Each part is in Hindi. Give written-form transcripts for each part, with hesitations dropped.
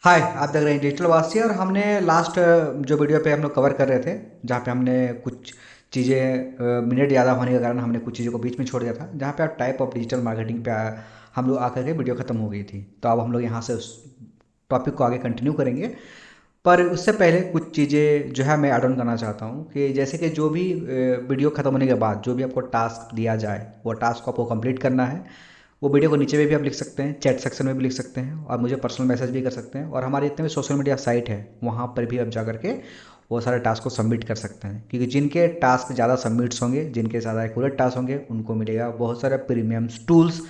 हाय, आप देख रहे हैं डिजिटल वासी। और हमने लास्ट जो वीडियो पे हम लोग कवर कर रहे थे, जहाँ पे हमने कुछ चीज़ें मिनट ज़्यादा होने के कारण हमने कुछ चीज़ों को बीच में छोड़ दिया था, जहाँ पे आप टाइप ऑफ डिजिटल मार्केटिंग पे हम लोग आकर के वीडियो ख़त्म हो गई थी। तो अब हम लोग यहाँ से उस टॉपिक को आगे कंटिन्यू करेंगे। पर उससे पहले कुछ चीज़ें जो है मैं ऐड ऑन करना चाहता हूँ कि जैसे कि जो भी वीडियो ख़त्म होने के बाद जो भी आपको टास्क दिया जाए, वो टास्क को आपको कंप्लीट करना है। वो वीडियो को नीचे में भी आप लिख सकते हैं, चैट सेक्शन में भी लिख सकते हैं, और मुझे पर्सनल मैसेज भी कर सकते हैं। और हमारे जितने भी सोशल मीडिया साइट है वहाँ पर भी आप जा करके वो सारे टास्क को सबमिट कर सकते हैं, क्योंकि जिनके टास्क ज़्यादा सबमिट्स होंगे, जिनके ज़्यादा एक्यूरेट टास्क होंगे, उनको मिलेगा बहुत सारे प्रीमियम्स टूल्स,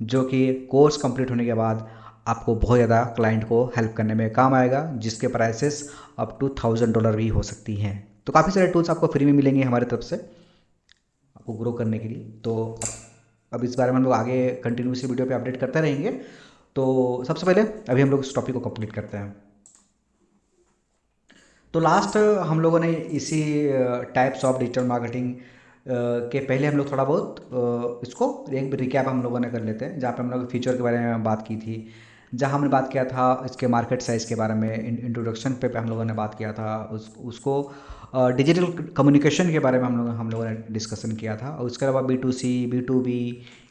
जो कि कोर्स कंप्लीट होने के बाद आपको बहुत ज़्यादा क्लाइंट को हेल्प करने में काम आएगा, जिसके प्राइसेस अप टू $1000 भी हो सकती हैं। तो काफ़ी सारे टूल्स आपको फ्री में मिलेंगे हमारी तरफ से आपको ग्रो करने के लिए। तो अब इस बारे में हम लोग आगे कंटिन्यूसली वीडियो पे अपडेट करते रहेंगे। तो सबसे पहले अभी हम लोग इस टॉपिक को कंप्लीट करते हैं। तो लास्ट हम लोगों ने इसी टाइप्स ऑफ डिजिटल मार्केटिंग के पहले हम लोग थोड़ा बहुत इसको एक रिकैप हम लोगों ने कर लेते हैं, जहाँ पे हम लोग फीचर के बारे में बात की थी, जहाँ हमने बात किया था इसके मार्केट साइज़ के बारे में, इंट्रोडक्शन पे हम लोगों ने बात किया था, उसको डिजिटल कम्युनिकेशन के बारे में हम लोगों ने डिस्कशन किया था। और उसके अलावा B2C B2B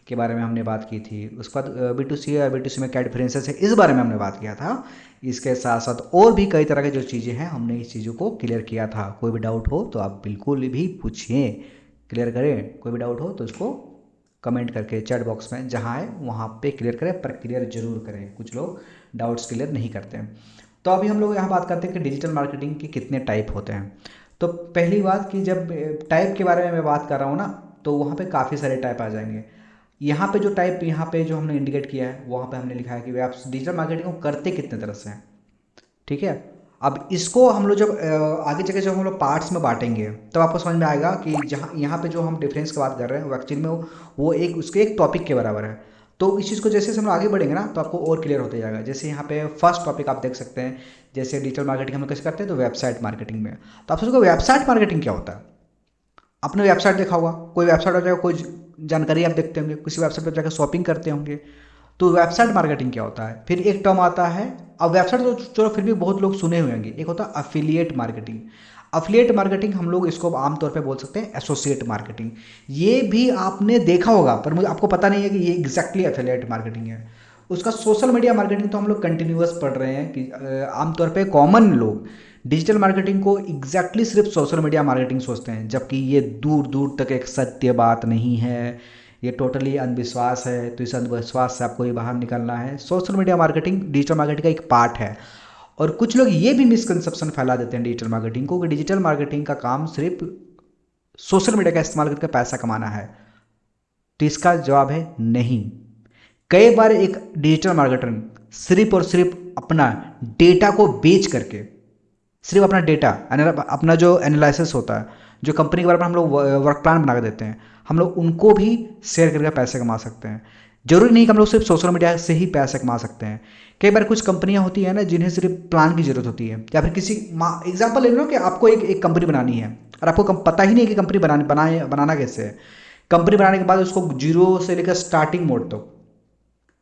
के बारे में हमने बात की थी। उसके बाद B2C और B2C में क्या डिफरेंसेस है, इस बारे में हमने बात किया था। इसके साथ साथ और भी कई तरह की जो चीज़ें हैं, हमने इस चीज़ों को क्लियर किया था। कोई भी डाउट हो तो आप बिल्कुल भी पूछिए, क्लियर करें। कोई भी डाउट हो तो उसको कमेंट करके चैट बॉक्स में जहाँ है वहाँ पे क्लियर करें, पर क्लियर जरूर करें। कुछ लोग डाउट्स क्लियर नहीं करते हैं। तो अभी हम लोग यहाँ बात करते हैं कि डिजिटल मार्केटिंग के कितने टाइप होते हैं। तो पहली बात कि जब टाइप के बारे में मैं बात कर रहा हूँ ना, तो वहाँ पे काफ़ी सारे टाइप आ जाएंगे। यहाँ पे जो टाइप यहाँ पे जो हमने इंडिकेट किया है, वहाँ पे हमने लिखा है कि वे आप डिजिटल मार्केटिंग को करते कितने तरह से हैं। ठीक है। अब इसको हम लोग जब आगे चल के जब हम लोग पार्ट्स में बांटेंगे, तब आपको समझ में आएगा कि जहाँ यहाँ पे जो हम डिफरेंस की बात कर रहे हैं वो एक्चुअली में वो एक उसके एक टॉपिक के बराबर है। तो इस चीज़ को जैसे जैसे हम लोग आगे बढ़ेंगे ना, तो आपको और क्लियर होते जाएगा। जैसे यहाँ पे फर्स्ट टॉपिक आप देख सकते हैं, जैसे डिजिटल मार्केटिंग हम लोग कैसे करते हैं, तो वेबसाइट मार्केटिंग में। तो आप सोचोगे वेबसाइट मार्केटिंग क्या होता है। आपने वेबसाइट देखा होगा, कोई वेबसाइट पर जाकर कोई जानकारी आप देखते होंगे, किसी वेबसाइट पर जाकर शॉपिंग करते होंगे। तो वेबसाइट मार्केटिंग क्या होता है। फिर एक टर्म आता है, अब वेबसाइट तो चलो फिर भी बहुत लोग सुने हुए होंगे, एक होता है अफिलिएट मार्केटिंग। अफिलिएट मार्केटिंग हम लोग इसको आमतौर पे बोल सकते हैं एसोसिएट मार्केटिंग। ये भी आपने देखा होगा, पर मुझे आपको पता नहीं है कि ये एग्जैक्टली एफिलिएट मार्केटिंग है। उसका सोशल मीडिया मार्केटिंग तो हम लोग कंटिन्यूअस पढ़ रहे हैं कि आमतौर पे कॉमन लोग डिजिटल मार्केटिंग को एग्जैक्टली सिर्फ सोशल मीडिया मार्केटिंग सोचते हैं, जबकि ये दूर दूर तक एक सत्य बात नहीं है। ये टोटली अंधविश्वास है। तो इस अंधविश्वास से आपको ये बाहर निकलना है। Social media marketing digital marketing का एक पार्ट है। और कुछ लोग ये भी मिसकंसेप्शन फैला देते हैं डिजिटल मार्केटिंग को, कि डिजिटल मार्केटिंग का काम सिर्फ सोशल मीडिया का इस्तेमाल करके पैसा कमाना है। तो इसका जवाब है नहीं। कई बार एक डिजिटल मार्केटर सिर्फ और सिर्फ अपना डेटा को बेच करके, सिर्फ अपना डेटा, अपना जो एनालिसिस होता है, जो कंपनी के बारे में हम लोग वर्क प्लान बना के देते हैं, हम लोग उनको भी शेयर करके पैसे कमा सकते हैं। जरूरी नहीं कि हम लोग सिर्फ सोशल मीडिया से ही पैसे कमा सकते हैं। कई बार कुछ कंपनियां होती है ना, जिन्हें सिर्फ प्लान की जरूरत होती है, या फिर किसी एग्जाम्पल ले लो कि आपको एक कंपनी बनानी है, और आपको पता ही नहीं है कि कंपनी बनाना कैसे है। कंपनी बनाने के बाद उसको जीरो से लेकर स्टार्टिंग मोड तक,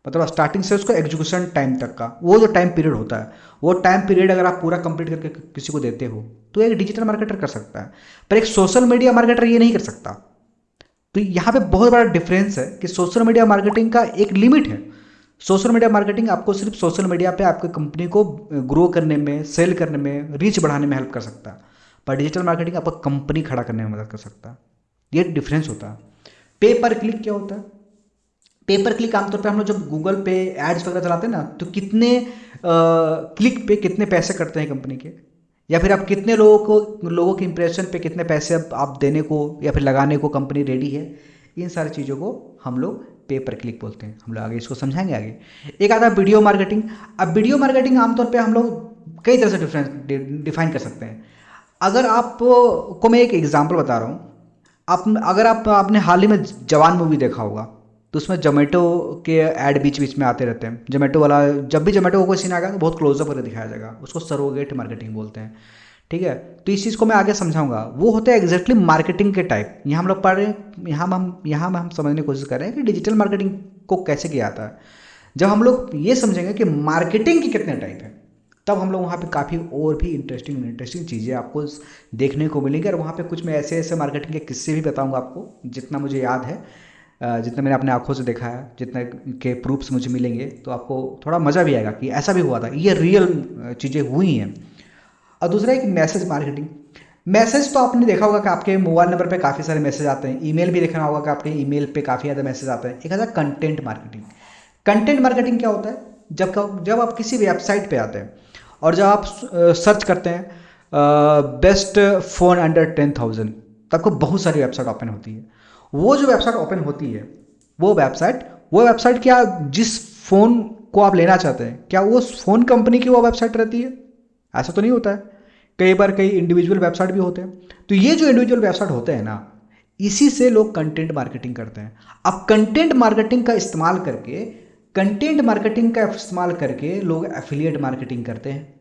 मतलब स्टार्टिंग से उसको एग्जीक्यूशन टाइम तक का वो जो टाइम पीरियड होता है, वो टाइम पीरियड अगर आप पूरा कंप्लीट करके किसी को देते हो, तो एक डिजिटल मार्केटर कर सकता है। पर एक सोशल मीडिया मार्केटर ये नहीं कर सकता। तो यहाँ पे बहुत बड़ा डिफरेंस है कि सोशल मीडिया मार्केटिंग का एक लिमिट है। सोशल मीडिया मार्केटिंग आपको सिर्फ सोशल मीडिया पे आपकी कंपनी को ग्रो करने में, सेल करने में, रीच बढ़ाने में हेल्प कर सकता है। पर डिजिटल मार्केटिंग आपको कंपनी खड़ा करने में मदद कर सकता है। ये डिफरेंस होता है। पे पर क्लिक क्या होता है। पेपर क्लिक आमतौर पे हम लोग जब गूगल पे एड्स वगैरह चलाते हैं ना, तो कितने क्लिक पे कितने पैसे कटते हैं कंपनी के, या फिर आप कितने लोगों के इंप्रेशन पे कितने पैसे आप देने को या फिर लगाने को कंपनी रेडी है। इन सारी चीज़ों को हम लोग पे पर क्लिक बोलते हैं। हम लोग आगे इसको समझाएंगे आगे। एक आता है वीडियो मार्केटिंग। अब वीडियो मार्केटिंग आमतौर पे हम लोग कई तरह से डिफाइन कर सकते हैं। अगर आप को मैं एक एग्जांपल बता रहा हूँ। आप अगर आपने हाल ही में जवान मूवी देखा होगा, तो उसमें जोमेटो के ऐड बीच बीच में आते रहते हैं। जोमेटो वाला, जब भी जोमेटो का कोई सीन आएगा तो बहुत क्लोजअप करके दिखाया जाएगा, उसको सरोगेट मार्केटिंग बोलते हैं। ठीक है। तो इस चीज़ को मैं आगे समझाऊंगा। वो होता है एग्जैक्टली मार्केटिंग के टाइप। यहाँ हम लोग पढ़ रहे हैं, यहाँ में हम समझने की कोशिश कर रहे हैं कि डिजिटल मार्केटिंग को कैसे किया जाता है। जब हम लोग ये समझेंगे कि मार्केटिंग के कितने टाइप हैं, तब हम लोग वहाँ पे काफ़ी और भी इंटरेस्टिंग चीज़ें आपको देखने को मिलेंगी। और वहाँ पे कुछ मैं ऐसे ऐसे मार्केटिंग के किस्से भी बताऊँगा आपको, जितना मुझे याद है, जितना मैंने अपने आंखों से देखा है, जितने के प्रूफ्स मुझे मिलेंगे, तो आपको थोड़ा मज़ा भी आएगा कि ऐसा भी हुआ था, ये रियल चीज़ें हुई हैं। और दूसरा एक मैसेज मार्केटिंग। मैसेज तो आपने देखा होगा कि आपके मोबाइल नंबर पे काफ़ी सारे मैसेज आते हैं, ईमेल भी देखना होगा कि आपके ईमेल पे काफ़ी ज़्यादा मैसेज आते हैं। एक आता है कंटेंट मार्केटिंग। कंटेंट मार्केटिंग क्या होता है? जब आप किसी वेबसाइट पे आते हैं और जब आप सर्च करते हैं बेस्ट फ़ोन अंडर 10,000, तो आपको बहुत सारी वेबसाइट ओपन होती है। वो जो वेबसाइट ओपन होती है, वो वेबसाइट क्या जिस फ़ोन को आप लेना चाहते हैं, क्या वो फ़ोन कंपनी की वो वेबसाइट रहती है? ऐसा तो नहीं होता है। कई बार कई इंडिविजुअल वेबसाइट भी होते हैं। तो ये जो इंडिविजुअल वेबसाइट होते हैं ना, इसी से लोग कंटेंट मार्केटिंग करते हैं। अब कंटेंट मार्केटिंग का इस्तेमाल करके लोग एफिलिएट मार्केटिंग करते हैं।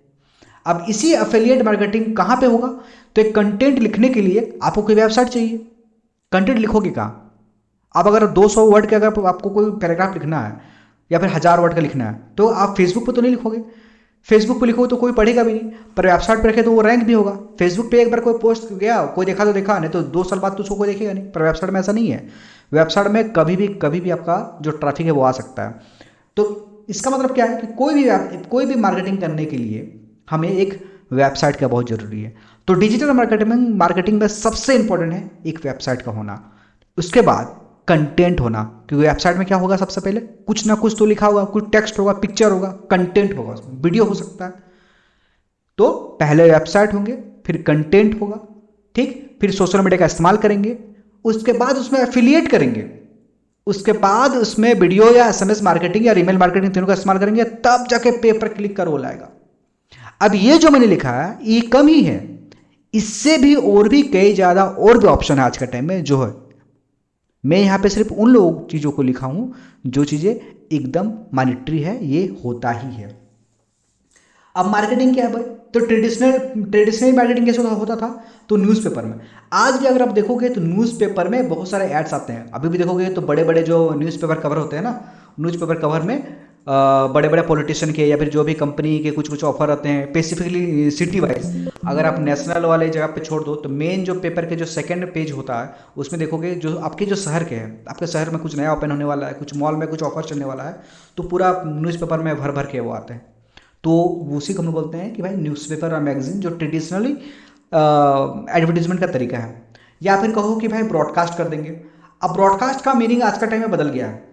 अब इसी एफिलिएट मार्केटिंग कहाँ पे होगा? तो एक कंटेंट लिखने के लिए आपको कोई वेबसाइट चाहिए। कंटेंट लिखोगे कहाँ? आप अगर 200 वर्ड का अगर आपको कोई पैराग्राफ लिखना है या फिर 1000 वर्ड का लिखना है, तो आप फेसबुक पे तो नहीं लिखोगे। फेसबुक पे लिखोगे तो कोई पढ़ेगा भी नहीं, पर वेबसाइट पे रखे तो वो रैंक भी होगा। फेसबुक पे एक बार कोई पोस्ट गया, कोई देखा तो देखा, नहीं तो 2 साल बाद तो उसको कोई देखेगा नहीं। पर वेबसाइट में ऐसा नहीं है। वेबसाइट में कभी भी आपका जो ट्रैफिक है वो आ सकता है। तो इसका मतलब क्या है कि कोई भी मार्केटिंग करने के लिए हमें एक वेबसाइट का बहुत ज़रूरी है। तो डिजिटल मार्केटिंग में सबसे इंपॉर्टेंट है एक वेबसाइट का होना। उसके बाद कंटेंट होना, क्योंकि वेबसाइट में क्या होगा? सबसे पहले कुछ ना कुछ तो लिखा होगा, कुछ टेक्स्ट होगा, पिक्चर होगा, कंटेंट होगा, उसमें वीडियो हो सकता है। तो पहले वेबसाइट होंगे, फिर कंटेंट होगा, ठीक, फिर सोशल मीडिया का इस्तेमाल करेंगे, उसके बाद उसमें एफिलिएट करेंगे, उसके बाद उसमें वीडियो या एसएमएस मार्केटिंग या ईमेल मार्केटिंग तीनों का इस्तेमाल करेंगे, तब जाके पे पर क्लिक का रोल आएगा। अब ये जो मैंने लिखा है ये कम ही है, इससे भी और भी कई ज़्यादा और भी ऑप्शन है आज के टाइम में जो है। मैं यहाँ पे सिर्फ उन लोग चीज़ों को लिखा हूँ जो चीज़ें एकदम मॉनिटरी है, ये होता ही है। अब मार्केटिंग क्या है भाई? तो ट्रेडिशनल मार्केटिंग कैसे होता था? तो न्यूज़पेपर में। आज भी अगर आप देखोगे तो न्यूज़पेपर में बहुत सारे एड्स आते हैं। अभी भी देखोगे तो बड़े बड़े जो न्यूज़पेपर कवर होते हैं ना, न्यूज़पेपर कवर में बड़े बड़े पॉलिटिशियन के या फिर जो भी कंपनी के कुछ कुछ ऑफर आते हैं, स्पेसिफिकली सिटी वाइज। अगर आप नेशनल वाले जगह पे छोड़ दो तो मेन जो पेपर के जो सेकंड पेज होता है, उसमें देखोगे जो आपके जो शहर के हैं, आपके शहर में कुछ नया ओपन होने वाला है, कुछ मॉल में कुछ ऑफर चलने वाला है, तो पूरा न्यूज़पेपर में भर भर के वो आते हैं। तो उसी को हम लोग बोलते हैं कि भाई न्यूज़पेपर और मैगजीन जो ट्रेडिशनली एडवर्टीजमेंट का तरीका है। या फिर कहो कि भाई ब्रॉडकास्ट कर देंगे। अब ब्रॉडकास्ट का मीनिंग आज का टाइम में बदल गया है।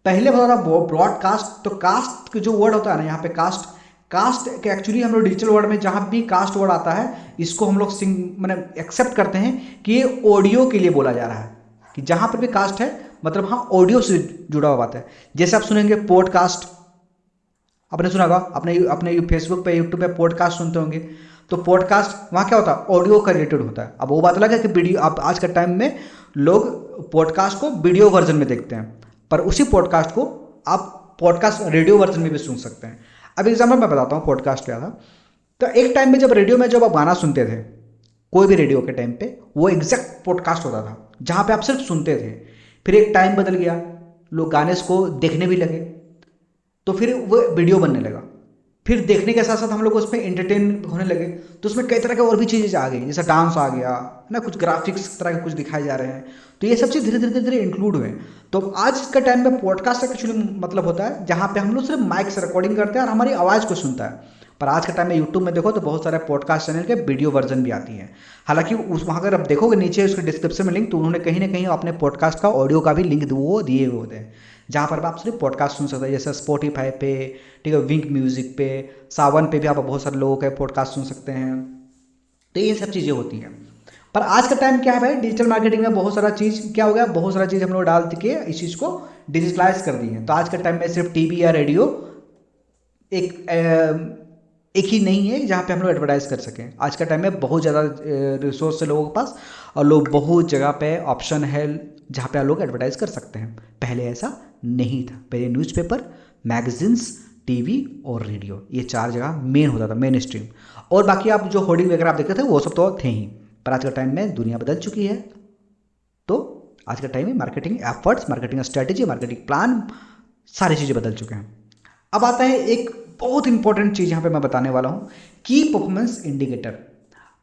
पहले होता था ब्रॉडकास्ट, तो कास्ट जो वर्ड होता है ना यहाँ पे, कास्ट कास्ट के एक्चुअली हम लोग डिजिटल वर्ड में जहाँ भी कास्ट वर्ड आता है, इसको हम लोग मैंने एक्सेप्ट करते हैं कि ये ऑडियो के लिए बोला जा रहा है, कि जहाँ पर भी कास्ट है मतलब हाँ ऑडियो से जुड़ा हुआ बात है। जैसे आप सुनेंगे पॉडकास्ट, आपने सुना होगा, अपने अपने फेसबुक पे यूट्यूब पे पॉडकास्ट सुनते होंगे, तो पॉडकास्ट वहाँ क्या होता है? ऑडियो का रिलेटेड होता है। अब वो बात अलग है कि वीडियो, आप आज के टाइम में लोग पॉडकास्ट को वीडियो वर्जन में देखते हैं, पर उसी पॉडकास्ट को आप पॉडकास्ट रेडियो वर्जन में भी सुन सकते हैं। अब एग्जाम्पल मैं बताता हूँ पॉडकास्ट क्या था। तो एक टाइम में जब रेडियो में जब आप गाना सुनते थे, कोई भी रेडियो के टाइम पे वो एग्जैक्ट पॉडकास्ट होता था जहाँ पे आप सिर्फ सुनते थे। फिर एक टाइम बदल गया, लोग गाने को देखने भी लगे, तो फिर वो वीडियो बनने लगा। फिर देखने के साथ साथ हम लोग उसमें एंटरटेन होने लगे, तो उसमें कई तरह के और भी चीज़ें आ गई, जैसे डांस आ गया है ना, कुछ ग्राफिक्स तरह के कुछ दिखाए जा रहे हैं। तो ये सब चीज़ धीरे धीरे धीरे इंक्लूड हुए। तो आज के टाइम में पॉडकास्ट का एक्चुअली मतलब होता है जहाँ पे हम लोग सिर्फ माइक से रिकॉर्डिंग करते हैं और हमारी आवाज़ को सुनता है। पर आज के टाइम में यूट्यूब में देखो तो बहुत सारे पॉडकास्ट चैनल के वीडियो वर्जन भी आती हैं। हालांकि उस वहाँ अगर आप देखोगे नीचे उसके डिस्क्रिप्शन में लिंक, तो उन्होंने कहीं ना कहीं अपने पॉडकास्ट का ऑडियो का भी लिंक वो दिए हुए होते हैं, जहाँ पर आप सिर्फ पॉडकास्ट सुन सकते हैं, जैसे स्पॉटिफाई पे, ठीक है, विंक म्यूजिक पे, सावन पे भी आप बहुत सारे लोगों के पॉडकास्ट सुन सकते हैं। तो ये सब चीज़ें होती हैं। पर आज का टाइम क्या है भाई? डिजिटल मार्केटिंग में बहुत सारा चीज़ क्या हो गया, बहुत सारा चीज़ हम लोग डाल के इस चीज़ को डिजिटलाइज कर दी है। तो आज के टाइम में सिर्फ टीवी या रेडियो एक ही नहीं है जहाँ पे हम लोग एडवर्टाइज कर सकें। आज का टाइम में बहुत ज़्यादा रिसोर्स है लोगों के पास, और लोग बहुत जगह पे ऑप्शन है जहाँ पे आप लोग एडवर्टाइज कर सकते हैं। पहले ऐसा नहीं था। पहले न्यूज़पेपर, मैगजीन्स, टीवी और रेडियो, ये 4 जगह मेन होता था, मेन स्ट्रीम। और बाकी आप जो होर्डिंग वगैरह आप देखते थे वो सब तो थे ही। पर आज के टाइम में दुनिया बदल चुकी है। तो आज के टाइम में marketing efforts, marketing strategy, marketing plan, सारी चीज़ें बदल चुके हैं। अब आता है एक बहुत इंपॉर्टेंट चीज़ यहाँ पे मैं बताने वाला हूँ, की परफॉर्मेंस इंडिकेटर।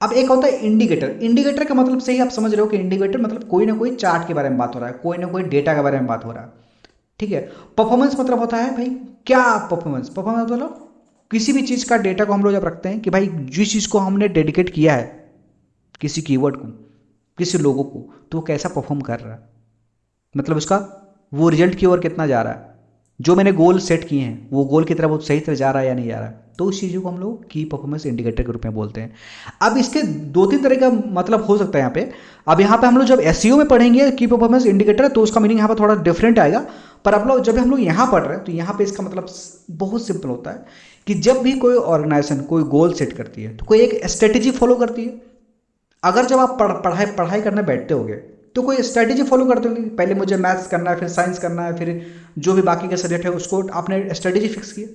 अब एक होता है इंडिकेटर। इंडिकेटर का मतलब सही आप समझ रहे हो कि इंडिकेटर मतलब कोई ना कोई चार्ट के बारे में बात हो रहा है, कोई ना कोई डेटा के बारे में बात हो रहा है, ठीक है। परफॉर्मेंस मतलब होता है भाई क्या परफॉर्मेंस, परफॉर्मेंस मतलब किसी भी चीज़ का डेटा को हम लोग जब रखते हैं कि भाई जिस चीज़ को हमने डेडिकेट किया है किसी कीवर्ड को, किसी लोगों को, तो वो कैसा परफॉर्म कर रहा है, मतलब उसका वो रिजल्ट की ओर कितना जा रहा है, जो मैंने गोल सेट किए हैं वो गोल की तरफ वो सही तरह जा रहा है या नहीं जा रहा है, तो उस चीज़ों को हम लोग की परफॉर्मेंस इंडिकेटर के रूप में बोलते हैं। अब इसके दो तीन तरह का मतलब हो सकता है यहाँ पे। अब यहाँ पे हम लोग जब एसईओ में पढ़ेंगे की परफॉर्मेंस इंडिकेटर तो उसका मीनिंग यहाँ पर थोड़ा डिफरेंट आएगा, पर अब लोग जब हम लोग यहाँ पढ़ रहे हैं तो यहाँ पे इसका मतलब बहुत सिंपल होता है कि जब भी कोई ऑर्गेनाइजेशन कोई गोल सेट करती है तो कोई एक स्ट्रेटेजी फॉलो करती है। अगर जब आप पढ़ाई करने बैठते होगे तो कोई स्ट्रैटेजी फॉलो करते होंगे, पहले मुझे मैथ्स करना है, फिर साइंस करना है, फिर जो भी बाकी के सब्जेक्ट है उसको आपने स्ट्रैटेजी फिक्स किया।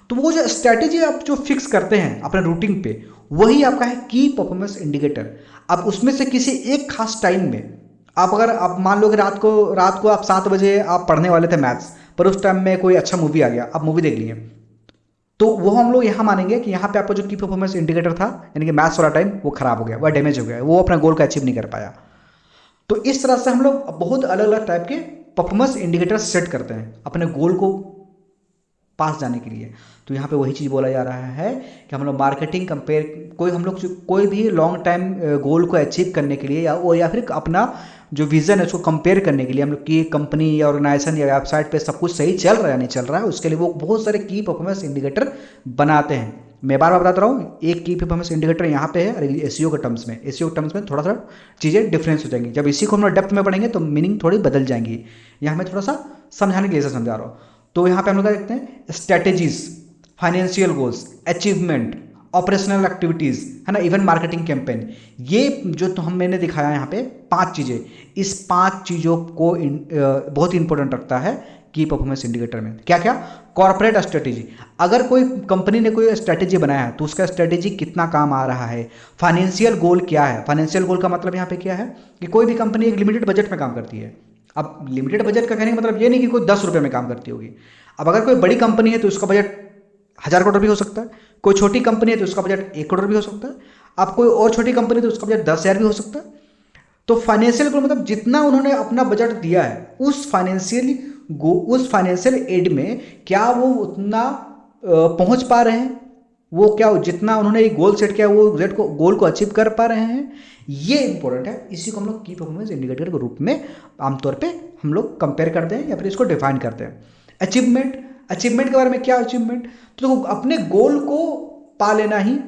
तो वो जो स्ट्रैटेजी आप जो फिक्स करते हैं अपने रूटीन पे, वही आपका है की परफॉर्मेंस इंडिकेटर। अब उसमें से किसी एक खास टाइम में आप अगर आप मान लो कि रात को आप 7 बजे आप पढ़ने वाले थे मैथ्स, पर उस टाइम में कोई अच्छा मूवी आ गया, आप मूवी देख लिए, तो वो हम लोग यहाँ मानेंगे कि यहाँ पे आपका जो की परफॉर्मेंस इंडिकेटर था यानी कि मैथ्स वाला टाइम वो खराब हो गया, वह डैमेज हो गया, वो अपना गोल का अचीव नहीं कर पाया। तो इस तरह से हम लोग बहुत अलग अलग टाइप के परफॉर्मेंस इंडिकेटर सेट करते हैं अपने गोल को पास जाने के लिए। तो यहाँ पे वही चीज़ बोला जा रहा है कि हम लोग मार्केटिंग कंपेयर कोई भी लॉन्ग टाइम गोल को अचीव करने के लिए या फिर अपना जो विजन है उसको कंपेयर करने के लिए हम लोग की कंपनी या ऑर्गेनाइजेशन या वेबसाइट पे सब कुछ सही चल रहा है या नहीं चल रहा है, उसके लिए वो बहुत सारे की परफॉर्मेंस इंडिकेटर बनाते हैं। मैं बार बार बताता रहा हूँ, एक की परफॉर्मेंस इंडिकेटर यहाँ पे है और एसईओ के टर्म्स में, एसईओ के टर्म्स में थोड़ा सा चीज़ें डिफरेंस हो जाएंगी। जब इसी को हम लोग डेप्थ में पढ़ेंगे तो मीनिंग थोड़ी बदल जाएंगी। यहाँ मैं थोड़ा सा समझाने के लिए समझा रहा हूँ। तो यहाँ पे हम लोग क्या देखते हैं, strategies, financial goals, achievement, operational activities, है ना, इवन मार्केटिंग कैंपेन। ये जो तो मैंने दिखाया यहाँ पे 5 चीज़ें, इस 5 चीज़ों को बहुत इंपॉर्टेंट रखता है की परफॉर्मेंस इंडिकेटर में। क्या क्या, कॉर्पोरेट स्ट्रेटेजी, अगर कोई कंपनी ने कोई स्ट्रेटेजी बनाया है तो उसका स्ट्रेटेजी कितना काम आ रहा है। फाइनेंशियल गोल क्या है, फाइनेंशियल गोल का मतलब यहाँ पे क्या है कि कोई भी कंपनी एक लिमिटेड बजट में काम करती है। अब लिमिटेड बजट का कहने का मतलब ये नहीं कि कोई 10 रुपये में काम करती होगी। अब अगर कोई बड़ी कंपनी है तो उसका बजट 1,000 करोड़ भी हो सकता है, कोई छोटी कंपनी है तो उसका बजट 1 करोड़ भी हो सकता है, अब कोई और छोटी कंपनी है तो उसका बजट 10,000 भी हो सकता है। तो फाइनेंशियल गोल मतलब जितना उन्होंने अपना बजट दिया है उस फाइनेंशियल एड में क्या वो उतना पहुंच पा रहे हैं, वो क्या जितना उन्होंने एक गोल सेट किया वो गोल को अचीव कर पा रहे हैं, ये इंपॉर्टेंट है। इसी को हम लोग की परफॉर्मेंस इंडिकेटर के रूप में आमतौर पे हम लोग कंपेयर करते हैं या फिर इसको डिफाइन करते हैं। अचीवमेंट के बारे में क्या अचीवमेंट, तो अपने गोल को पा लेना ही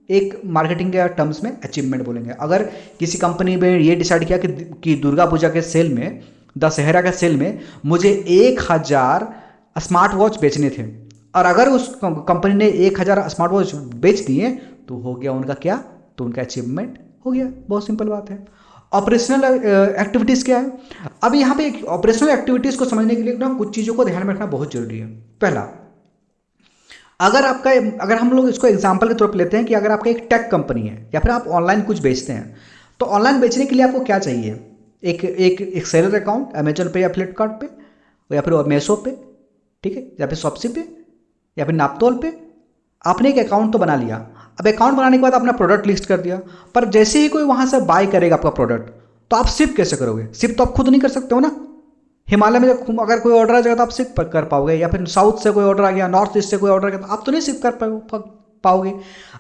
एक मार्केटिंग के टर्म्स में अचीवमेंट बोलेंगे। अगर किसी कंपनी में ये डिसाइड किया कि दुर्गा पूजा के सेल में, दशहरा के सेल में मुझे 1,000 स्मार्ट वॉच बेचने थे, और अगर उस कंपनी ने 1,000 स्मार्ट वॉच बेच दिए तो हो गया उनका क्या, तो उनका अचीवमेंट हो गया। बहुत सिंपल बात है। ऑपरेशनल एक्टिविटीज़ क्या है, अब यहाँ पे ऑपरेशनल एक्टिविटीज़ को समझने के लिए ना कुछ चीज़ों को ध्यान में रखना बहुत जरूरी है। पहला, अगर हम लोग इसको एग्जांपल के तौर पर लेते हैं कि अगर आपका एक टेक कंपनी है या फिर आप ऑनलाइन कुछ बेचते हैं, तो ऑनलाइन बेचने के लिए आपको क्या चाहिए, एक सेलर अकाउंट अमेजन पे या फ्लिपकार्ट पे या फिर मेसो पे, ठीक है, या फिर शॉप्सी पे या फिर नापतोल पे। आपने एक अकाउंट तो बना लिया। अब अकाउंट बनाने के बाद आपने प्रोडक्ट लिस्ट कर दिया, पर जैसे ही कोई वहाँ से बाय करेगा आपका प्रोडक्ट, तो आप शिप कैसे करोगे, शिप तो आप खुद नहीं कर सकते हो ना। हिमालय में अगर कोई ऑर्डर आ जाएगा तो आप शिप कर पाओगे, या फिर साउथ से कोई ऑर्डर आ गया, नॉर्थ ईस्ट से कोई ऑर्डर आ गया, तो आप तो नहीं शिप कर पाओगे।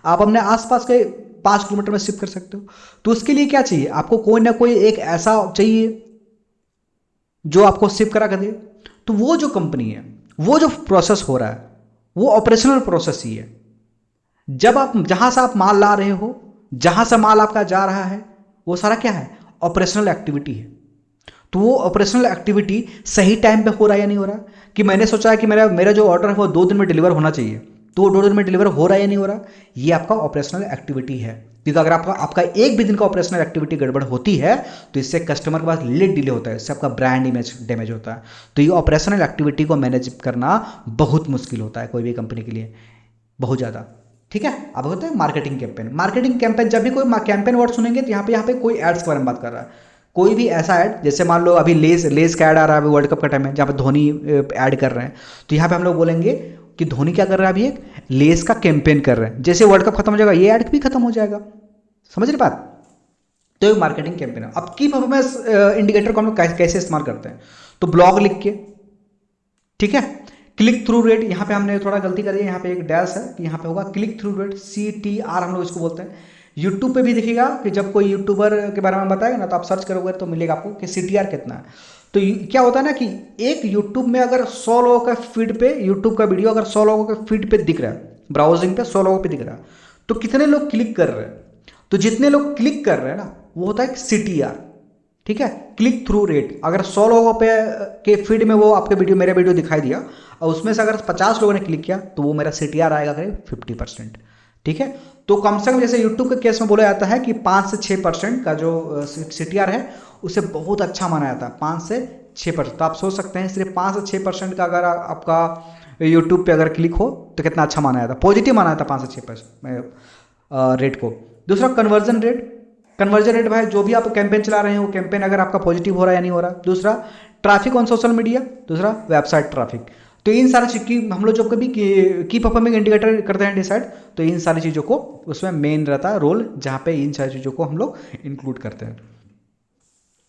आप अपने आसपास के 5 किलोमीटर में शिप कर सकते हो। तो उसके लिए क्या चाहिए, आपको कोई ना कोई एक ऐसा चाहिए जो आपको शिप करा कर दे। तो वो जो कंपनी है, वो जो प्रोसेस हो रहा है, वो ऑपरेशनल प्रोसेस ही है। जब आप जहां से आप माल ला रहे हो, जहां से माल आपका जा रहा है, वो सारा क्या है, ऑपरेशनल एक्टिविटी है। तो वो ऑपरेशनल एक्टिविटी सही टाइम पे हो रहा है या नहीं हो रहा, कि मैंने सोचा है कि मेरा जो ऑर्डर है वो 2 दिन में डिलीवर होना चाहिए, तो वो 2 दिन में डिलीवर हो रहा है या नहीं हो रहा, ये आपका ऑपरेशनल एक्टिविटी है। क्योंकि अगर आपका एक भी दिन का ऑपरेशनल एक्टिविटी गड़बड़ होती है तो इससे कस्टमर के पास लीड डिले होता है, इससे आपका ब्रांड इमेज डैमेज होता है। तो ये ऑपरेशनल एक्टिविटी को मैनेज करना बहुत मुश्किल होता है कोई भी कंपनी के लिए, बहुत ज़्यादा, ठीक है। अब होता है मार्केटिंग कैंपेन। जब भी कोई कैंपेन वर्ड सुनेंगे तो यहाँ पे कोई एड्स के बारे में बात कर रहा है। कोई भी ऐसा ऐड, जैसे मान लो अभी लेस का ऐड आ रहा है, अभी वर्ल्ड कप का टाइम है जहाँ पे धोनी ऐड कर रहे हैं, तो यहाँ पे हम लोग बोलेंगे कि धोनी क्या कर रहा है, अभी एक लेस का कैंपेन कर रहे हैं, जैसे वर्ल्ड कप खत्म हो जाएगा ये ऐड भी खत्म हो जाएगा। समझ रहे बात? तो एक मार्केटिंग कैंपेन है। अब की परफॉर्मेंस इंडिकेटर को हम लोग कैसे इस्तेमाल करते हैं, तो ब्लॉग लिख के, ठीक है। क्लिक थ्रू रेट, यहाँ पे हमने थोड़ा गलती करी है, यहाँ पे एक डैश है कि यहाँ पे होगा क्लिक थ्रू रेट, CTR हम लोग इसको बोलते हैं। यूट्यूब पे भी दिखेगा कि जब कोई यूट्यूबर के बारे में बताएगा ना, तो आप सर्च करोगे तो मिलेगा आपको कि CTR कितना है। तो क्या होता है ना कि एक यूट्यूब में अगर 100 लोगों का फीड पे, यूट्यूब का वीडियो अगर 100 लोगों के फीड पे दिख रहा है, ब्राउजिंग पे 100 लोगों पे दिख रहा है, तो कितने लोग क्लिक कर रहे हैं, तो जितने लोग क्लिक कर रहे हैं ना वो होता है CTR, ठीक है, क्लिक थ्रू रेट। अगर 100 लोगों पे के फीड में वो आपके वीडियो, मेरा वीडियो दिखाई दिया और उसमें से अगर 50 लोगों ने क्लिक किया तो वो मेरा CTR आएगा करीब 50%, ठीक है। तो कम से कम जैसे यूट्यूब के केस में बोला जाता है कि 5 से 6% का जो CTR है उसे बहुत अच्छा माना जाता है, 5 से 6%। तो आप सोच सकते हैं सिर्फ 5 से 6% का अगर आपका यूट्यूब पे अगर क्लिक हो तो कितना अच्छा माना जाता है, पॉजिटिव माना जाता है 5 से 6% रेट को। दूसरा कन्वर्जन रेट, कन्वर्जन रेट भाई जो भी आप कैंपेन चला रहे हैं वो कैंपेन अगर आपका पॉजिटिव हो रहा है या नहीं हो रहा। दूसरा ट्रैफिक ऑन सोशल मीडिया, दूसरा वेबसाइट ट्रैफिक। तो इन सारी चीज की हम लोग जब कभी की परफॉर्मिंग इंडिकेटर करते हैं डिसाइड, तो इन सारी चीज़ों को उसमें मेन रहता है रोल, जहाँ पे इन सारी चीज़ों को हम लोग इंक्लूड करते हैं।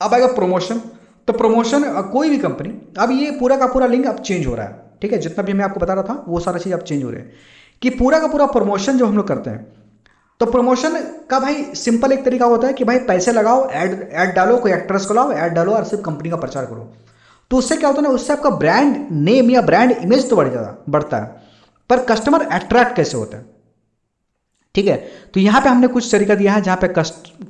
अब आएगा प्रमोशन। तो प्रमोशन कोई भी कंपनी, अब ये पूरा का पूरा लिंक अब चेंज हो रहा है, ठीक है, जितना भी मैं आपको बता रहा था वो सारा चीज़ अब चेंज हो रहा है कि पूरा का पूरा प्रमोशन जो हम लोग करते हैं। तो प्रमोशन का भाई सिंपल एक तरीका होता है कि भाई पैसे लगाओ, ऐड डालो, कोई एक्ट्रेस को लाओ, ऐड डालो और सिर्फ कंपनी का प्रचार करो। तो उससे क्या होता है ना, उससे आपका ब्रांड नेम या ब्रांड इमेज तो बढ़ता है, पर कस्टमर अट्रैक्ट कैसे होता है, ठीक है। तो यहां पे हमने कुछ तरीका दिया है जहां पे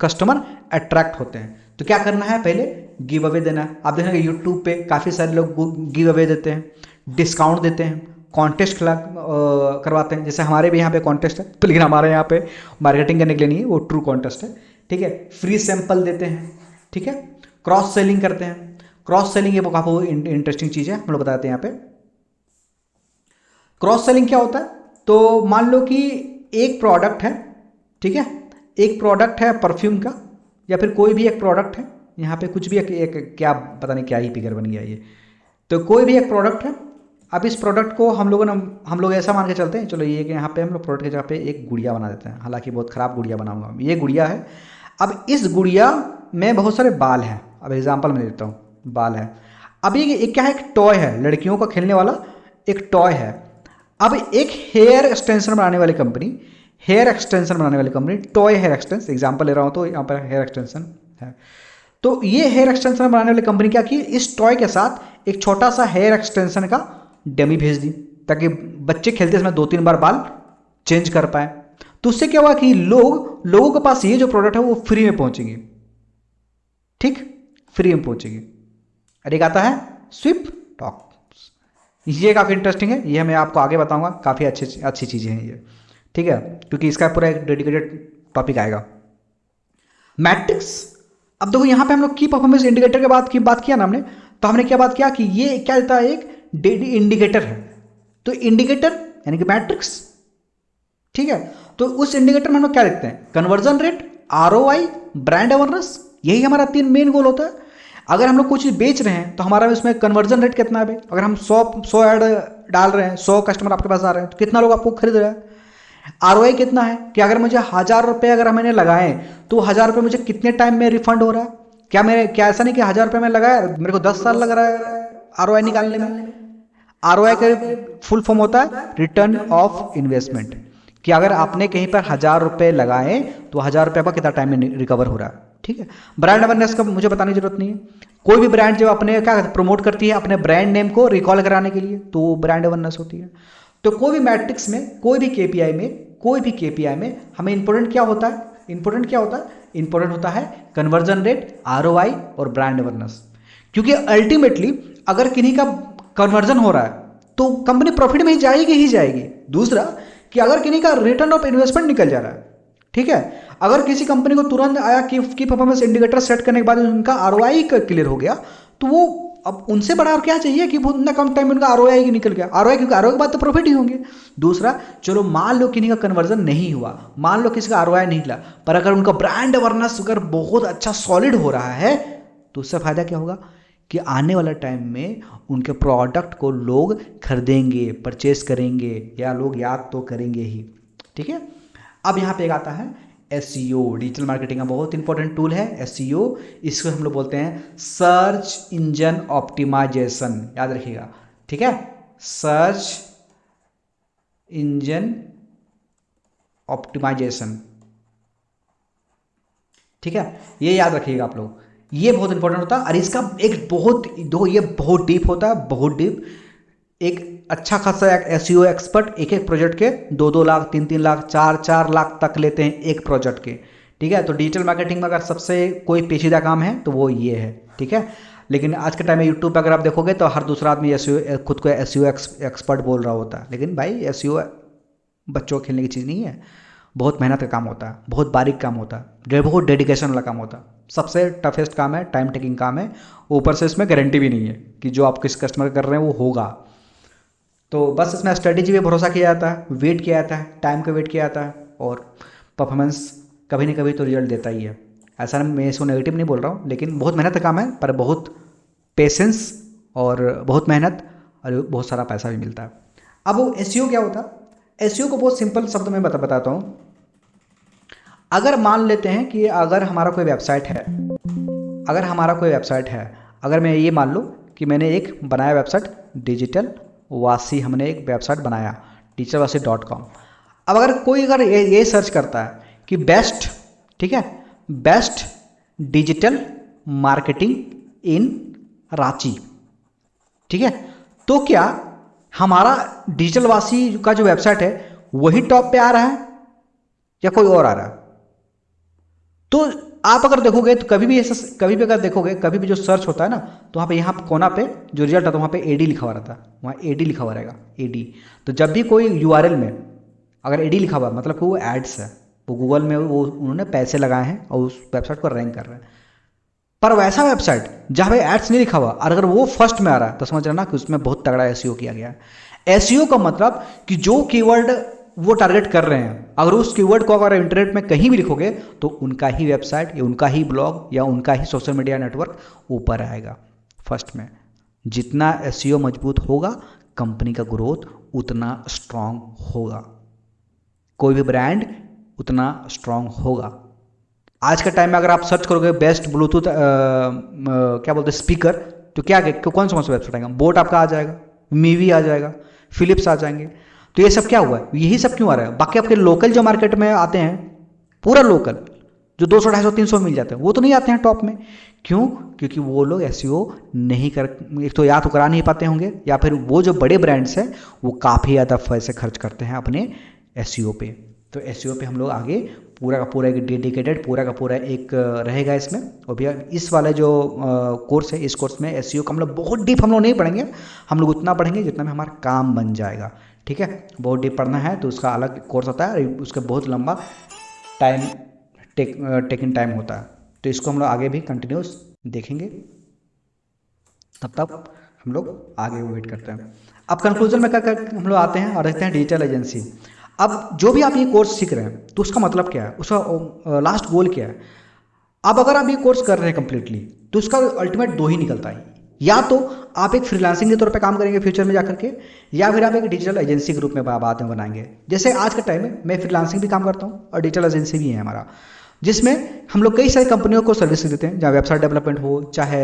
कस्टमर अट्रैक्ट होते हैं। तो क्या करना है, पहले गिव अवे देना है। आप देखेंगे यूट्यूब पे काफ़ी सारे लोग गिव अवे देते हैं, डिस्काउंट देते हैं, कॉन्टेस्ट करवाते हैं। जैसे हमारे भी यहाँ पे कॉन्टेस्ट है, तो लेकिन हमारे यहाँ पे मार्केटिंग करने के लिए नहीं है, वो ट्रू कॉन्टेस्ट है, ठीक है। फ्री सैंपल देते हैं, ठीक है। क्रॉस सेलिंग करते हैं। क्रॉस सेलिंग ये काफ़ी इंटरेस्टिंग चीज़ है, हम लोग बताते हैं यहाँ पे। क्रॉस सेलिंग क्या होता है, तो मान लो कि एक प्रोडक्ट है, ठीक है, एक प्रोडक्ट है परफ्यूम का, या फिर कोई भी एक प्रोडक्ट है, यहाँ पे कुछ भी एक क्या पता नहीं क्या ही फिगर बन गया ये, तो कोई भी एक प्रोडक्ट है। अब इस प्रोडक्ट को हम लोग ऐसा मान के चलते हैं, चलो ये कि यहाँ पे हम लोग प्रोडक्ट की जगह पे एक गुड़िया बना देते हैं, हालांकि बहुत ख़राब गुड़िया बनाऊंगा, ये गुड़िया है। अब इस गुड़िया में बहुत सारे बाल हैं, अब एग्जाम्पल मैं देता हूँ, बाल है। अब ये क्या है, एक टॉय है, लड़कियों का खेलने वाला एक टॉय है। अब एक हेयर एक्सटेंशन बनाने वाली company, toy hair extension example ले रहा हूँ, तो यहाँ पर हेयर एक्सटेंशन है। तो ये हेयर एक्सटेंशन बनाने वाली कंपनी क्या की, इस टॉय के साथ एक छोटा सा हेयर एक्सटेंशन का डमी भेज दी, ताकि बच्चे खेलते समय 2-3 बार बाल चेंज कर पाए। तो उससे क्या हुआ कि लोगों के पास ये जो प्रोडक्ट है वो फ्री में पहुंचेगी, ठीक, फ्री में पहुंचेगी। और एक आता है स्विप टॉक, ये काफ़ी इंटरेस्टिंग है, ये मैं आपको आगे बताऊंगा, काफ़ी अच्छी चीज़ें हैं ये, ठीक है, क्योंकि इसका पूरा एक डेडिकेटेड टॉपिक आएगा। मैट्रिक्स, अब देखो यहाँ पे हम लोग की परफॉर्मेंस इंडिकेटर के बात किया ना हमने, तो हमने क्या बात किया कि ये क्या देता है, एक डेली इंडिकेटर है। तो इंडिकेटर यानी कि मैट्रिक्स, ठीक है। तो उस इंडिकेटर में हम लोग क्या देखते हैं, conversion rate, ROI, brand awareness, यही हमारा 3 मेन गोल होता है। अगर हम लोग कुछ बेच रहे हैं तो हमारा इसमें कन्वर्जन रेट कितना है, अगर हम 100 ऐड डाल रहे हैं, 100 कस्टमर आपके पास आ रहे हैं, तो कितना लोग आपको खरीद रहे हैं। ROI कितना है कि अगर मुझे 1000 रुपये अगर मैंने लगाए तो 1000 रुपये मुझे कितने टाइम में रिफंड हो रहा है। क्या ऐसा नहीं कि 1000 रुपये में लगाया मेरे को 10 साल लग रहा है ROI निकालने में। ROI का फुल फॉर्म होता है रिटर्न ऑफ इन्वेस्टमेंट, कि अगर आपने कहीं पर 1000 रुपये लगाए तो 1000 रुपये का कितना टाइम में रिकवर हो रहा है, ठीक है। ब्रांड अवेयरनेस का मुझे बताने की जरूरत नहीं है, कोई भी ब्रांड जब अपने क्या प्रमोट करती है अपने ब्रांड नेम को रिकॉल कराने के लिए, तो ब्रांड अवेयरनेस होती है। तो कोई भी मैट्रिक्स में, कोई भी KPI में हमें इंपॉर्टेंट क्या होता है, इंपॉर्टेंट होता है कन्वर्जन रेट, ROI और ब्रांड अवेयरनेस। क्योंकि अल्टीमेटली अगर किन्हीं का कन्वर्जन हो रहा है तो कंपनी प्रॉफिट में ही जाएगी। दूसरा कि अगर किन्हीं का रिटर्न ऑफ इन्वेस्टमेंट निकल जा रहा है, ठीक है, अगर किसी कंपनी को तुरंत आया कि परफॉर्मेंस इंडिकेटर सेट करने के बाद उनका ROI क्लियर हो गया, तो वो अब उनसे बड़ा और क्या चाहिए कि बहुत इतना कम टाइम में उनका ROI निकल गया, क्योंकि ROI के बाद तो प्रॉफिट ही होंगे। दूसरा, चलो मान लो किसी का कन्वर्जन नहीं हुआ, मान लो किसी का ROI नहीं मिला, पर अगर उनका ब्रांड अवेयरनेस अगर बहुत अच्छा सॉलिड हो रहा है तो उससे फायदा क्या होगा कि आने वाला टाइम में उनके प्रोडक्ट को लोग खरीदेंगे, परचेस करेंगे, या लोग याद तो करेंगे ही। ठीक है, अब यहाँ पे एक आता है SEO, डिजिटल मार्केटिंग का बहुत इंपॉर्टेंट टूल है SEO। इसको हम लोग बोलते हैं सर्च इंजन ऑप्टिमाइजेशन, याद रखिएगा। ठीक है, सर्च इंजन ऑप्टिमाइजेशन। ठीक है, ये याद रखिएगा आप लोग, ये बहुत इंपॉर्टेंट होता है। और इसका एक ये बहुत डीप होता है, बहुत डीप। एक अच्छा खासा एक SEO एक्सपर्ट एक एक प्रोजेक्ट के 2-2 लाख, 3-3 लाख, 4-4 लाख तक लेते हैं एक प्रोजेक्ट के। ठीक है, तो डिजिटल मार्केटिंग में अगर सबसे कोई पेचीदा काम है तो वो ये है। ठीक है, लेकिन आज के टाइम में यूट्यूब पर अगर आप देखोगे तो हर दूसरा आदमी SEO खुद को SEO एक्सपर्ट बोल रहा होता है। लेकिन भाई SEO बच्चों को खेलने की चीज़ नहीं है, बहुत मेहनत का काम होता है, बहुत बारीक काम होता है, बहुत डेडिकेशन वाला काम होता है, सबसे टफेस्ट काम है, टाइम टेकिंग काम है। ऊपर से इसमें गारंटी भी नहीं है कि जो आप किस कस्टमर कर रहे हैं वो होगा। तो बस इसमें स्ट्रेटेजी पे भरोसा किया जाता है, वेट किया जाता है, टाइम का वेट किया जाता है, और परफॉर्मेंस कभी ना कभी तो रिजल्ट देता ही है। ऐसा मैं इसको नेगेटिव नहीं बोल रहा हूँ, लेकिन बहुत मेहनत का काम है, पर बहुत पेशेंस और बहुत मेहनत और बहुत सारा पैसा भी मिलता है। अब वो SEO क्या होता है? SEO को बहुत सिंपल शब्द में बताता हूँ। अगर मान लेते हैं कि अगर हमारा कोई वेबसाइट है, अगर मैं ये मान लूँ कि मैंने एक बनाया वेबसाइट डिजिटल वासी, हमने एक वेबसाइट बनाया digitalwasi.com। अब अगर कोई ये सर्च करता है कि बेस्ट, ठीक है, best digital marketing in Ranchi, ठीक है, तो क्या हमारा डिजिटल वासी का जो वेबसाइट है वही टॉप पे आ रहा है या कोई और आ रहा है? तो आप अगर देखोगे तो कभी भी अगर देखोगे, कभी भी जो सर्च होता है ना, तो वहाँ पे यहाँ कोना पे जो रिजल्ट आता है वहाँ पे AD लिखा हुआ रहता है, वहाँ AD लिखा हुआ रहेगा, AD। तो जब भी कोई URL में अगर AD लिखा हुआ मतलब कि वो एड्स है, वो गूगल में वो उन्होंने पैसे लगाए हैं और उस वेबसाइट को रैंक कर रहे हैं। पर वैसा वेबसाइट जहाँ पे एड्स नहीं लिखा हुआ और अगर वो फर्स्ट में आ रहा है तो समझ लेना कि उसमें बहुत तगड़ा SEO किया गया है। SEO का मतलब कि जो कीवर्ड वो टारगेट कर रहे हैं, अगर उस कीवर्ड को अगर इंटरनेट में कहीं भी लिखोगे तो उनका ही वेबसाइट या उनका ही ब्लॉग या उनका ही सोशल मीडिया नेटवर्क ऊपर आएगा फर्स्ट में। जितना SEO मजबूत होगा, कंपनी का ग्रोथ उतना स्ट्रांग होगा, कोई भी ब्रांड उतना स्ट्रांग होगा। आज के टाइम में अगर आप सर्च करोगे बेस्ट ब्लूटूथ क्या बोलते हैं स्पीकर, तो क्या कौन सा वेबसाइट आएगा? बोट आपका आ जाएगा, मीवी आ जाएगा, फिलिप्स आ जाएंगे। तो ये सब क्या हुआ है? यही सब क्यों आ रहा है? बाकी आपके लोकल जो मार्केट में आते हैं, पूरा लोकल जो 200, 250, 300 मिल जाते हैं, वो तो नहीं आते हैं टॉप में। क्यों? क्योंकि वो लोग SEO नहीं कर, एक तो या तो करा नहीं पाते होंगे, या फिर वो जो बड़े ब्रांड्स हैं वो काफ़ी ज़्यादा पैसे खर्च करते हैं अपने SEO पे। तो SEO पे हम लोग आगे पूरा का पूरा एक डेडिकेटेड पूरा का पूरा एक रहेगा इसमें। और भैया इस वाले जो कोर्स है, इस कोर्स में SEO का हम लोग बहुत डीप हम लोग नहीं पढ़ेंगे, हम लोग उतना पढ़ेंगे जितना में हमारा काम बन जाएगा। ठीक है, बहुत डीप पढ़ना है तो उसका अलग कोर्स होता है, उसका बहुत लंबा टाइम टेकिंग टाइम होता है। तो इसको हम लोग आगे भी कंटिन्यूस देखेंगे, तब तक हम लोग आगे वेट करते हैं। अब कंक्लूजन में क्या हम लोग आते हैं और देखते हैं डिजिटल एजेंसी। अब जो भी आप ये कोर्स सीख रहे हैं तो उसका मतलब क्या है, उसका लास्ट गोल क्या है? अब अगर आप ये कोर्स कर रहे हैं कंप्लीटली तो उसका अल्टीमेट 2 ही निकलता है, या तो आप एक फ्रीलांसिंग के तौर पे काम करेंगे फ्यूचर में जाकर के, या फिर आप एक डिजिटल एजेंसी के रूप में बाद में बनाएंगे। जैसे आज के टाइम में मैं फ्रीलांसिंग भी काम करता हूँ और डिजिटल एजेंसी भी है हमारा, जिसमें हम लोग कई सारी कंपनियों को सर्विस देते हैं, जहाँ वेबसाइट डेवलपमेंट हो, चाहे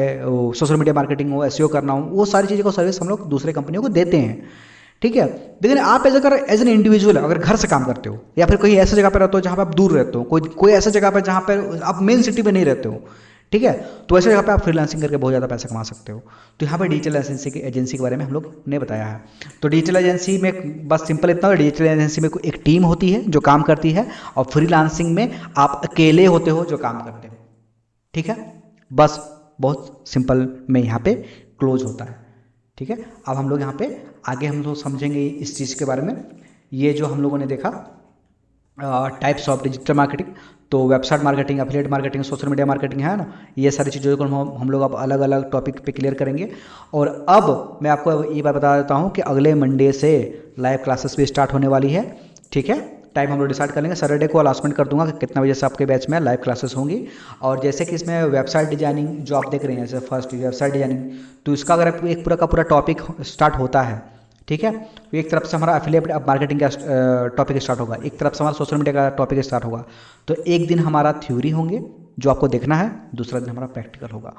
सोशल मीडिया मार्केटिंग हो, SEO करना हो, वो सारी चीज़ों को सर्विस हम लोग दूसरे कंपनियों को देते हैं। ठीक है, लेकिन आप एज एन इंडिविजुअल अगर घर से काम करते हो या फिर कोई ऐसी जगह पर रहते हो जहाँ पर आप दूर रहते हो, कोई ऐसी जगह पर जहाँ पर आप मेन सिटी में नहीं रहते हो, ठीक है, तो ऐसे जगह पे आप फ्रीलांसिंग करके बहुत ज़्यादा पैसा कमा सकते हो। तो यहाँ पर डिजिटल एजेंसी के बारे में हम लोग ने बताया है। तो डिजिटल एजेंसी में बस सिंपल इतना, डिजिटल एजेंसी में एक टीम होती है जो काम करती है, और फ्रीलांसिंग में आप अकेले होते हो जो काम करते हो। ठीक है, बस बहुत सिंपल में यहाँ पे क्लोज होता है। ठीक है, अब हम लोग यहाँ पे आगे हम लोग समझेंगे इस चीज़ के बारे में। ये जो हम लोगों ने देखा टाइप्स ऑफ डिजिटल मार्केटिंग, तो website marketing, affiliate marketing, social media marketing है ना, ये सारी चीज़ों को हम लोग अब अलग अलग टॉपिक पे क्लियर करेंगे। और अब मैं आपको ये बात बता देता हूँ कि अगले मंडे से लाइव क्लासेस भी स्टार्ट होने वाली है। ठीक है, टाइम हम लोग डिसाइड कर लेंगे। सैटरडे को अनाउंसमेंट कर दूंगा कि कितना बजे से आपके बैच में लाइव क्लासेस होंगी। और जैसे कि इसमें वेबसाइट डिजाइनिंग जो आप देख रहे हैं, जैसे फर्स्ट वेबसाइट डिजाइनिंग, तो इसका अगर एक पूरा का पूरा टॉपिक स्टार्ट होता है, ठीक है, तो एक तरफ से हमारा एफिलिएट मार्केटिंग का टॉपिक स्टार्ट होगा, एक तरफ से हमारा सोशल मीडिया का टॉपिक स्टार्ट होगा। तो एक दिन हमारा थ्योरी होंगे जो आपको देखना है, दूसरा दिन हमारा प्रैक्टिकल होगा,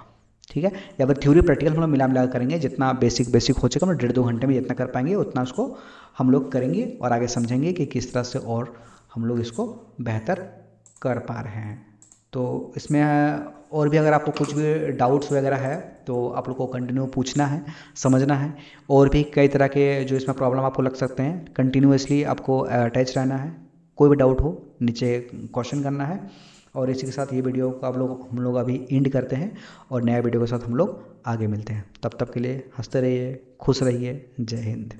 ठीक है। या फिर थ्योरी प्रैक्टिकल हम लोग मिला करेंगे, जितना बेसिक हो सके हम लोग 1.5-2 घंटे में जितना कर पाएंगे उतना उसको हम लोग करेंगे और आगे समझेंगे कि किस तरह से और हम लोग इसको बेहतर कर पा रहे हैं। तो इसमें और भी अगर आपको कुछ भी डाउट्स वगैरह है तो आप लोग को कंटिन्यू पूछना है, समझना है। और भी कई तरह के जो इसमें प्रॉब्लम आपको लग सकते हैं, कंटिन्यूअसली आपको अटैच रहना है। कोई भी डाउट हो नीचे क्वेश्चन करना है। और इसी के साथ ये वीडियो को हम लोग अभी एंड करते हैं और नया वीडियो के साथ हम लोग आगे मिलते हैं। तब तक के लिए हंसते रहिए, खुश रहिए। जय हिंद।